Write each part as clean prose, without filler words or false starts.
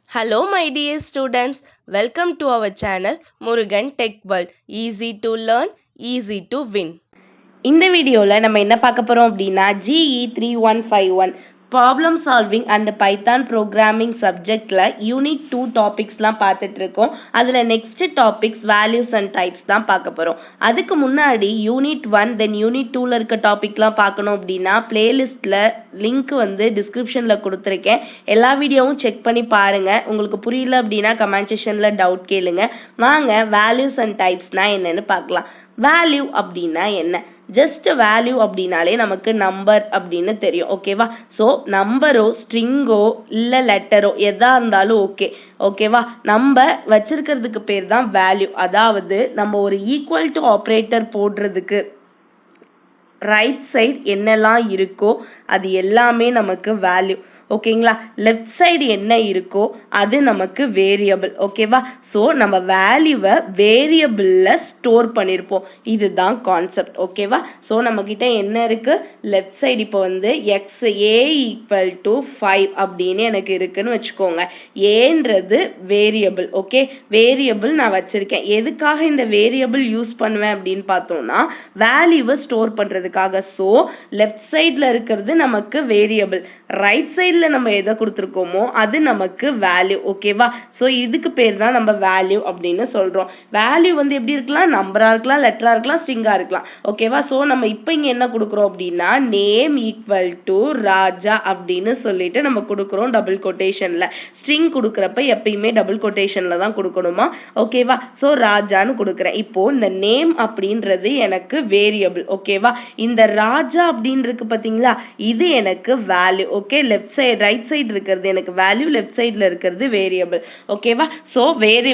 Hello, my dear students. Welcome to our channel Murugan Tech World. Easy to learn, easy to win. இந்த வீடியோவில் நம்ம என்ன பார்க்க போகிறோம் அப்படின்னா GE3151 problem solving and Python programming சப்ஜெக்டில் யூனிட் 2 டாபிக்ஸ்லாம் பார்த்துட்டு இருக்கோம். அதில் next topics values and types தான் பார்க்க போகிறோம். அதுக்கு முன்னாடி யூனிட் 1 தென் யூனிட் 2ல இருக்க டாபிக்லாம் பார்க்கணும் அப்படின்னா பிளேலிஸ்ட்டில் லிங்க் வந்து டிஸ்கிரிப்ஷனில் கொடுத்துருக்கேன். எல்லா வீடியோவும் செக் பண்ணி பாருங்கள். உங்களுக்கு புரியல அப்படின்னா கமெண்ட் செக்ஷனில் டவுட் கேளுங்க. வாங்க வேல்யூஸ் அண்ட் டைப்ஸ்னால் என்னென்னு பார்க்கலாம். வேல்யூ அப்படின்னா என்ன? ஜஸ்ட் வேல்யூ அப்படின்னாலே நமக்கு நம்பர் அப்படின்னு தெரியும். ஓகேவா? ஸோ நம்பரோ ஸ்ட்ரிங்கோ இல்லை லெட்டரோ எதா இருந்தாலும் ஓகேவா? நம்ம வச்சிருக்கிறதுக்கு பேர் தான் வேல்யூ. அதாவது நம்ம ஒரு ஈக்குவல் டு ஆப்ரேட்டர் போடுறதுக்கு ரைட் சைடு என்னெல்லாம் இருக்கோ அது எல்லாமே நமக்கு வேல்யூ. ஓகேங்களா? லெஃப்ட் சைடு என்ன இருக்கோ அது நமக்கு வேரியபிள். ஓகேவா? ஸோ நம்ம வேல்யூவை வேரியபிளில் ஸ்டோர் பண்ணியிருப்போம். இதுதான் கான்செப்ட். ஓகேவா? ஸோ நம்மக்கிட்ட என்ன இருக்குது? லெஃப்ட் சைடு இப்போ வந்து எக்ஸ் ஏ ஈக்குவல் டு 5 அப்படின்னு எனக்கு இருக்குன்னு வச்சுக்கோங்க. ஏன்றது வேரியபிள். ஓகே, வேரியபிள் நான் வச்சுருக்கேன். எதுக்காக இந்த வேரியபிள் யூஸ் பண்ணுவேன் அப்படின்னு பார்த்தோம்னா வேல்யூவை ஸ்டோர் பண்ணுறதுக்காக. ஸோ லெஃப்ட் சைடில் இருக்கிறது நமக்கு வேரியபிள், ரைட் சைடில் நம்ம எதை கொடுத்துருக்கோமோ அது நமக்கு வேல்யூ. ஓகேவா? ஸோ இதுக்கு பேர் தான் நம்ம வேல்யூ அப்படின்னு சொல்கிறோம். வேல்யூ வந்து எப்படி இருக்கலாம்? நம்பராக இருக்கலாம், லெட்டராக இருக்கலாம், ஸ்ட்ரிங்காக இருக்கலாம். ஓகேவா? ஸோ நம்ம இப்போ இங்கே என்ன கொடுக்குறோம் அப்படின்னா நேம் ஈக்குவல் டு ராஜா அப்படின்னு சொல்லிட்டு நம்ம கொடுக்குறோம் டபுள் கொட்டேஷனில். ஸ்ட்ரிங் கொடுக்குறப்ப எப்பயுமே டபுள் கொட்டேஷனில் தான் கொடுக்கணுமா? ஓகேவா? ஸோ ராஜான்னு கொடுக்குறேன். இப்போது இந்த நேம் அப்படின்றது எனக்கு வேரியபிள். ஓகேவா? இந்த ராஜா அப்படின்னு இருக்கு பார்த்தீங்களா, இது எனக்கு value. Okay, left side right side இருக்கிறது எனக்கு வேல்யூ, லெஃப்ட் சைடில் இருக்கிறது வேரியபிள். ஓகேவா? ஸோ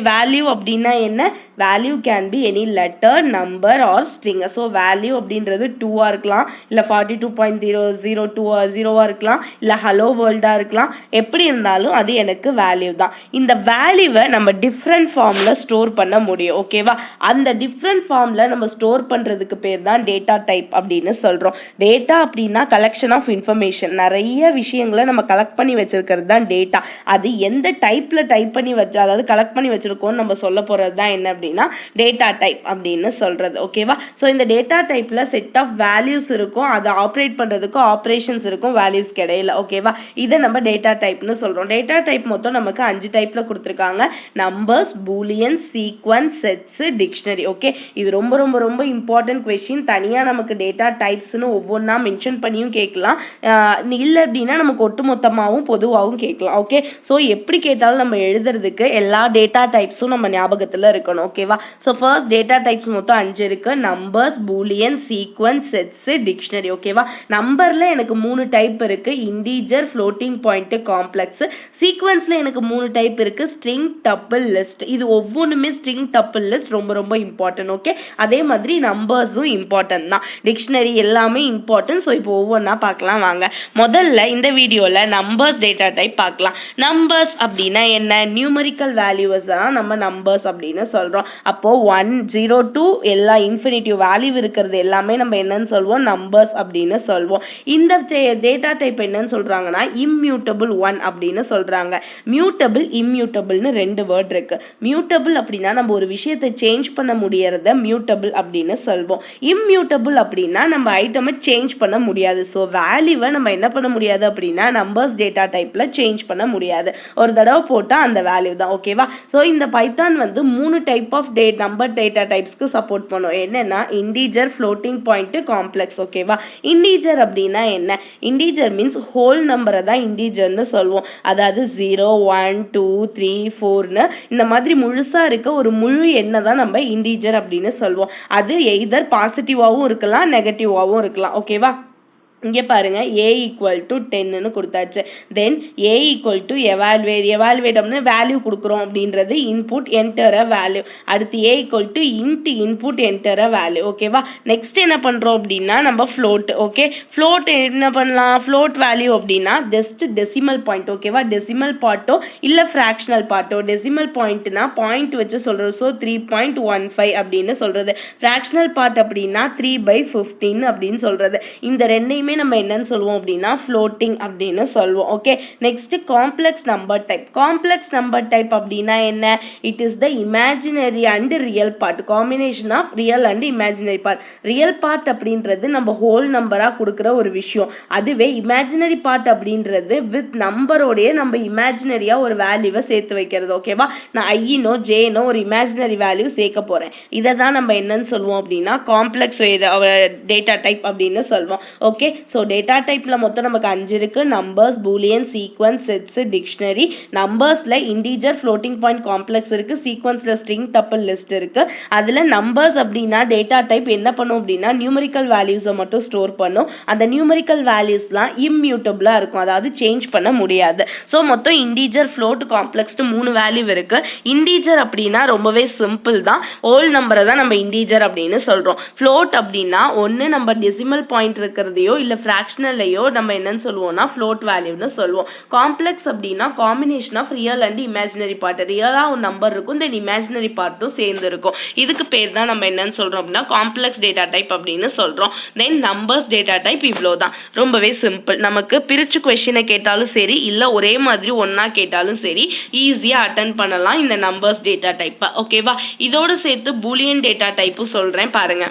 வேல்யூ அப்படின்னா என்ன? Value can be any letter, number R string. So value அப்படின்றது 2ஆக இருக்கலாம், இல்லை 42.002 இருக்கலாம், இல்லை ஹலோ வேர்ல்டாக இருக்கலாம். எப்படி இருந்தாலும் அது எனக்கு வேல்யூ தான். இந்த வேல்யூவை நம்ம டிஃப்ரெண்ட் ஃபார்மில் ஸ்டோர் பண்ண முடியும். ஓகேவா? அந்த டிஃப்ரெண்ட் ஃபார்மில் நம்ம ஸ்டோர் பண்ணுறதுக்கு பேர் தான் டேட்டா டைப் அப்படின்னு சொல்கிறோம். டேட்டா அப்படின்னா கலெக்ஷன் ஆஃப் இன்ஃபர்மேஷன். நிறைய விஷயங்களை நம்ம கலெக்ட் பண்ணி வச்சிருக்கிறது தான் டேட்டா. அது எந்த டைப்பில் டைப் பண்ணி வச்சு அதாவது கலெக்ட் பண்ணி வச்சிருக்கோம்னு நம்ம சொல்ல போகிறது தான் என்ன அப்படின்னா டேட்டா டைப் அப்படின்னு சொல்கிறது. ஓகேவா? ஸோ இந்த டேட்டா டைப்பில் செட் ஆஃப் வேல்யூஸ் இருக்கும், அதை ஆப்ரேட் பண்ணுறதுக்கு ஆப்ரேஷன்ஸ் இருக்கும் வேல்யூஸ்க்கு இடையில. ஓகேவா? இதை நம்ம டேட்டா டைப்னு சொல்கிறோம். டேட்டா டைப் மொத்தம் நமக்கு 5 டைப்பில் கொடுத்துருக்காங்க. Numbers, Boolean, sequence, sets, dictionary. Okay, இது ரொம்ப ரொம்ப ரொம்ப இம்பார்ட்டன்ட் கொஸ்டின். தனியாக நமக்கு டேட்டா டைப்ஸ்னு ஒவ்வொன்றா மென்ஷன் பண்ணியும் கேட்கலாம், இல்லை அப்படின்னா நமக்கு ஒட்டுமொத்தமாகவும் பொதுவாகவும் கேட்கலாம். ஓகே, ஸோ எப்படி கேட்டாலும் நம்ம எழுதுறதுக்கு எல்லா டேட்டா டைப்ஸும் நம்ம ஞாபகத்தில் இருக்கணும். ஓகேவா? ஸோ ஃபர்ஸ்ட் டேட்டா டைப்ஸ் மொத்தம் 5 இருக்கு. Numbers, Boolean, sequence, sets, dictionary. ஓகேவா? நம்பர்ல எனக்கு 3 டைப் இருக்கு. Integer, floating point, complex. சீக்வன்ஸ்ல எனக்கு 3 டைப் இருக்கு. String, tuple, list. இது ஒவ்வொன்றுமே ஸ்ட்ரிங், டப்பிள், லிஸ்ட் ரொம்ப ரொம்ப இம்பார்ட்டன்ட். ஓகே, அதே மாதிரி நம்பர்ஸும் இம்பார்ட்டன்ட் தான். டிக்ஷனரி எல்லாமே இம்பார்ட்டன்ட். ஸோ இப்போ ஒவ்வொன்றா பார்க்கலாம் வாங்க. முதல்ல இந்த வீடியோவில் நம்பர்ஸ் டேட்டா டைப் பார்க்கலாம். நம்பர்ஸ் அப்படின்னா என்ன? நியூமரிக்கல் வேல்யூஸ் தான் நம்ம நம்பர்ஸ் அப்படின்னு சொல்கிறோம். அப்போது 1, 0 to எல்லா இன்ஃபினிட்டிவ் வேல்யூ இருக்கிறது எல்லாமே நம்ம என்னன்னு சொல்வோம்? நம்பர்ஸ் அப்படின்னு சொல்வோம். இந்த டேட்டா டைப் என்னன்னு சொல்கிறாங்கன்னா இம்மியூட்டபிள் 1 அப்படின்னு சொல்கிறாங்க. மியூட்டபிள், இம்மியூட்டபிள்னு 2 வேர்ட் இருக்கு. மியூட்டபிள் அப்படின்னா நம்ம ஒரு விஷயத்தை சேஞ்ச் பண்ண முடியறத மியூட்டபிள் அப்படின்னு சொல்வோம். இம்மியூட்டபிள் அப்படின்னா நம்ம ஐட்டமை சேஞ்ச் பண்ண முடியாது. ஸோ வேல்யூவை நம்ம என்ன பண்ண முடியாது அப்படின்னா நம்பர்ஸ் டேட்டா டைப்பில் சேஞ்ச் பண்ண முடியாது. ஒரு தடவை போட்டால் அந்த வேல்யூ தான். ஓகேவா? ஸோ இந்த பைத்தான் வந்து 3 டைப் ஆஃப் நம்பர் டேட்டா டைப்ஸ்க்கு சப்போர்ட் பண்ணும். என்னன்னா இண்டீஜர், ஃப்ளோட்டிங் பாயிண்ட், காம்ப்ளெக்ஸ். ஓகேவா? இண்டீஜர் அப்படின்னா என்ன? இண்டீஜர் மீன்ஸ் ஹோல் நம்பரை தான் இண்டீஜர்னு சொல்லுவோம். அதாவது 0, 1, 2, 3, 4ன்னு இந்த மாதிரி முழுசாக இருக்க ஒரு முழு எண்ணை தான் நம்ம இண்டீஜர் அப்படின்னு சொல்லுவோம். அது எய்தர் பாசிட்டிவாகவும் இருக்கலாம், நெகட்டிவாகவும் இருக்கலாம். ஓகேவா? இங்கே பாருங்க, a ஈக்குவல் டு 10ன்னு கொடுத்தாச்சு. தென் a ஈக்குவல் டு எவால்வேட் அப்படின்னா வேல்யூ கொடுக்குறோம் அப்படின்றது இன்புட், என்டர் அ வேல்யூ. அடுத்து a equal to input, enter a value. ஓகேவா? நெக்ஸ்ட் என்ன பண்ணுறோம் அப்படின்னா நம்ம ஃப்ளோட். ஓகே, ஃப்ளோட் என்ன பண்ணலாம்? ஃப்ளோட் வேல்யூ அப்படின்னா ஜஸ்ட் டெசிமல் பாயிண்ட். ஓகேவா? டெசிமல் பார்ட்டோ இல்லை ஃப்ராக்ஷனல் பார்ட்டோ. டெசிமல் பாயிண்ட்னா பாயிண்ட் வச்சு சொல்கிறது. ஸோ 3.15 அப்படின்னு சொல்கிறது. ஃப்ராக்ஷனல் பார்ட் அப்படின்னா 3/15 அப்படின்னு சொல்கிறது. இந்த ரெண்டையுமே எல்லாத்தையுமே நம்ம என்னன்னு சொல்லுவோம் அப்படின்னா ஃப்ளோட்டிங் அப்படின்னு சொல்லுவோம். Okay, next complex number type. Complex number type அப்படின்னா என்ன? It is the imaginary and real part, combination of real and imaginary part. Real part அப்படின்றது நம்ம ஹோல் நம்பரா கொடுக்குற ஒரு விஷயம். அதுவே இமேஜினரி பார்ட் அப்படின்றது வித் நம்பரோடைய நம்ம இமேஜினரியா ஒரு வேல்யூவை சேர்த்து வைக்கிறது. ஓகேவா, நான் ஐனோ ஜேனோ ஒரு இமேஜினரி வேல்யூ சேர்க்க போறேன். இதை தான் நம்ம என்னன்னு சொல்லுவோம் அப்படின்னா காம்ப்ளெக்ஸ் டேட்டா டைப் அப்படின்னு சொல்லுவோம். ஓகே, ஸோ டேட்டா டைப்ல மொத்தம் நமக்கு 5 இருக்கு. Numbers, Boolean, sequence, sets, dictionary. நம்பர்ஸ்ல இன்டிஜர், ஃப்ளோட்டிங் பாயிண்ட், காம்ப்ளெக்ஸ் இருக்கு. சீக்வன்ஸ்ல ஸ்ட்ரிங், டப்பிள், லிஸ்ட் இருக்கு. அதுல நம்பர்ஸ் அப்படின்னா டேட்டா டைப் என்ன பண்ணும் அப்படின்னா நியூமரிக்கல் வேல்யூஸை மட்டும் ஸ்டோர் பண்ணும். அந்த நியூமரிக்கல் வேல்யூஸ்லாம் இம்மியூட்டபிளா இருக்கும், அதாவது சேஞ்ச் பண்ண முடியாது. ஸோ மொத்தம் இன்டிஜர், ஃப்ளோட், காம்ப்ளெக்ஸ் 3 வேல்யூ இருக்கு. இன்டிஜர் அப்படின்னா ரொம்பவே சிம்பிள் தான், ஹோல் நம்பரை தான் நம்ம இன்டிஜர் அப்படின்னு சொல்றோம். ஃப்ளோட் அப்படின்னா ஒன்று நம்ம டெசிமல் பாயிண்ட் இருக்கிறதையோ இல்லை ஃப்ராக்ஷனலையோ நம்ம என்னன்னு சொல்லுவோம்னா ஃப்ளோட் வேல்யூன்னு சொல்லுவோம். காம்ப்ளெக்ஸ் அப்படின்னா combination of real and imaginary part. ரியலா ஒரு நம்பர் இருக்கும், தென் இமேஜினரி பார்ட்டும் சேர்ந்து இருக்கும். இதுக்கு பேர் தான் நம்ம என்னன்னு சொல்றோம் அப்படின்னா காம்ப்ளெக்ஸ் டேட்டா டைப் அப்படின்னு சொல்றோம். தென் நம்பர்ஸ் டேட்டா டைப் இவ்வளோதான், ரொம்பவே சிம்பிள். நமக்கு பிரிச்சு கொஸ்டினை கேட்டாலும் சரி இல்லை ஒரே மாதிரி ஒன்னா கேட்டாலும் சரி ஈஸியா அட்டன் பண்ணலாம் இந்த நம்பர்ஸ் டேட்டா டைப். ஓகேவா, இதோட சேர்த்து பூலியன் டேட்டா டைப்பும் சொல்றேன் பாருங்க.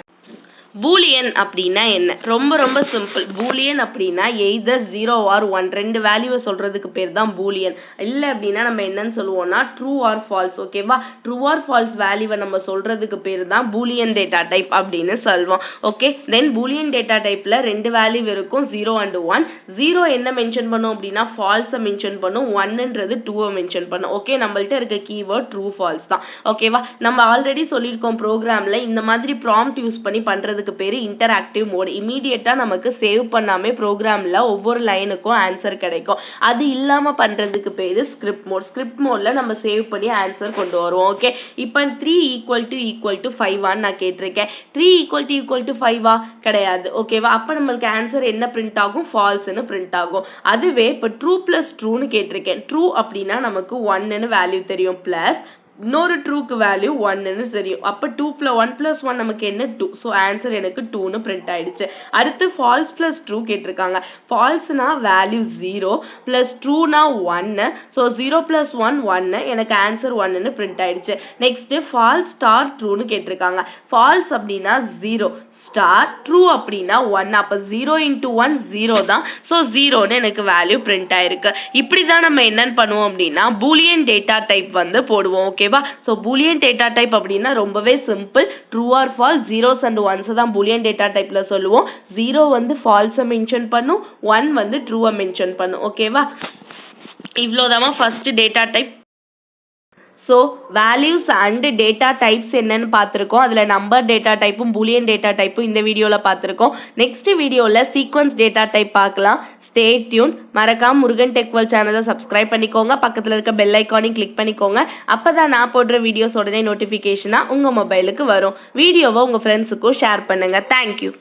பூலியன் அப்படின்னா என்ன? ரொம்ப ரொம்ப சிம்பிள். பூலியன் அப்படின்னா எய்தர் 0 ஆர் 1 ரெண்டு வேல்யூவை சொல்றதுக்கு பேர் தான் பூலியன். இல்லை அப்படின்னா நம்ம என்னன்னு சொல்லுவோம்னா ட்ரூ ஆர் ஃபால்ஸ். ஓகேவா, ட்ரூ ஆர் ஃபால்ஸ் வேல்யூவை நம்ம சொல்றதுக்கு பேர் தான் பூலியன் டேட்டா டைப் அப்படின்னு சொல்லுவோம். ஓகே, தென் பூலியன் டேட்டா டைப்ல 2 வேல்யூ இருக்கும், 0 அண்ட் 1. 0 என்ன மென்ஷன் பண்ணும் அப்படின்னா ஃபால்ஸை மென்ஷன் பண்ணும், 1ன்றது ட்ரூவை மென்ஷன் பண்ணும். ஓகே, நம்மள்ட்ட இருக்க கீவேர்ட் ட்ரூ ஃபால்ஸ் தான். ஓகேவா, நம்ம ஆல்ரெடி சொல்லியிருக்கோம் ப்ரோக்ராம்ல இந்த மாதிரி ப்ராம்ப்ட் யூஸ் பண்ணி பண்றது பேரு இன்டராக்டிவ் மோட். இமீடியட்டா நமக்கு சேவ் பண்ணாமே ப்ரோக்ராம்ல ஒவ்வொரு லைனுக்கும் ஆன்சர் கிடைக்கும். அது இல்லாம பண்றதுக்கு பேரு ஸ்கிரிப்ட் மோட். ஸ்கிரிப்ட் மோட்ல நம்ம சேவ் பண்ணி ஆன்சர் கொண்டு வருவோம். ஓகே, இப்போ 3 = 5 நான் கேட்டிருக்கேன். 3 = 5 கிடையாது. ஓகேவா, அப்ப நம்மளுக்கு ஆன்சர் என்ன பிரிண்ட் ஆகும்? ஃபால்ஸ்னு பிரிண்ட் ஆகும். அதுவே இப்போ ட்ரூ பிளஸ் ட்ரூன்னு கேட்டிருக்கேன். ட்ரூ அப்படின்னா நமக்கு 1ன்னு வேல்யூ தெரியும், பிளஸ் இன்னொரு ட்ரூக்கு வேல்யூ 1ன்னு தெரியும். அப்போ 2 + 1 + 1 நமக்கு என்ன 2. ஸோ ஆன்சர் எனக்கு 2ன்னு பிரிண்ட் ஆயிடுச்சு. அடுத்து ஃபால்ஸ் ப்ளஸ் ட்ரூ கேட்டிருக்காங்க. ஃபால்ஸ்னா வேல்யூ 0 ப்ளஸ் ட்ரூனா 1. ஸோ 0 + 1 1, எனக்கு ஆன்சர் 1ன்னு பிரிண்ட் ஆயிடுச்சு. நெக்ஸ்ட் ஃபால்ஸ் ஸ்டார் ட்ரூன்னு கேட்டிருக்காங்க. ஃபால்ஸ் அப்படின்னா 0 ஸ்டார், ட்ரூ அப்படின்னா 1. அப்போ 0 × 1 0 தான். ஸோ 0ன்னு எனக்கு வேல்யூ பிரிண்ட் ஆயிருக்கு. இப்படி தான் நம்ம என்னன்னு பண்ணுவோம் அப்படின்னா பூலியன் டேட்டா டைப் வந்து போடுவோம். ஓகேவா, ஸோ பூலியன் டேட்டா டைப் அப்படின்னா ரொம்பவே simple. True or false, 0s and 1s தான் பூலியன் டேட்டா டைப்ல சொல்லுவோம். 0 வந்து ஃபால்ஸை மென்ஷன் பண்ணும், 1 வந்து ட்ரூவை மென்ஷன் பண்ணும். ஓகேவா, இவ்வளோதான் first data type. So values and data types என்னன்னு பார்த்துருக்கோம். அதில் நம்பர் டேட்டா டைப்பும் பூலியன் டேட்டா டைப்பும் இந்த வீடியோவில் பார்த்துருக்கோம். நெக்ஸ்ட் வீடியோவில் சீக்வன்ஸ் டேட்டா டைப் பார்க்கலாம். Stay tune. மறக்காம முருகன் டெக் வேர்ல்ட் சேனலை சப்ஸ்கிரைப் பண்ணிக்கோங்க. பக்கத்தில் இருக்க பெல் ஐக்கானையும் கிளிக் பண்ணிக்கோங்க. அப்போ தான் நான் போடுற வீடியோஸ் உடனே நோட்டிஃபிகேஷனாக உங்கள் மொபைலுக்கு வரும். வீடியோவை உங்கள் ஃப்ரெண்ட்ஸுக்கும் ஷேர் பண்ணுங்கள். தேங்க்யூ.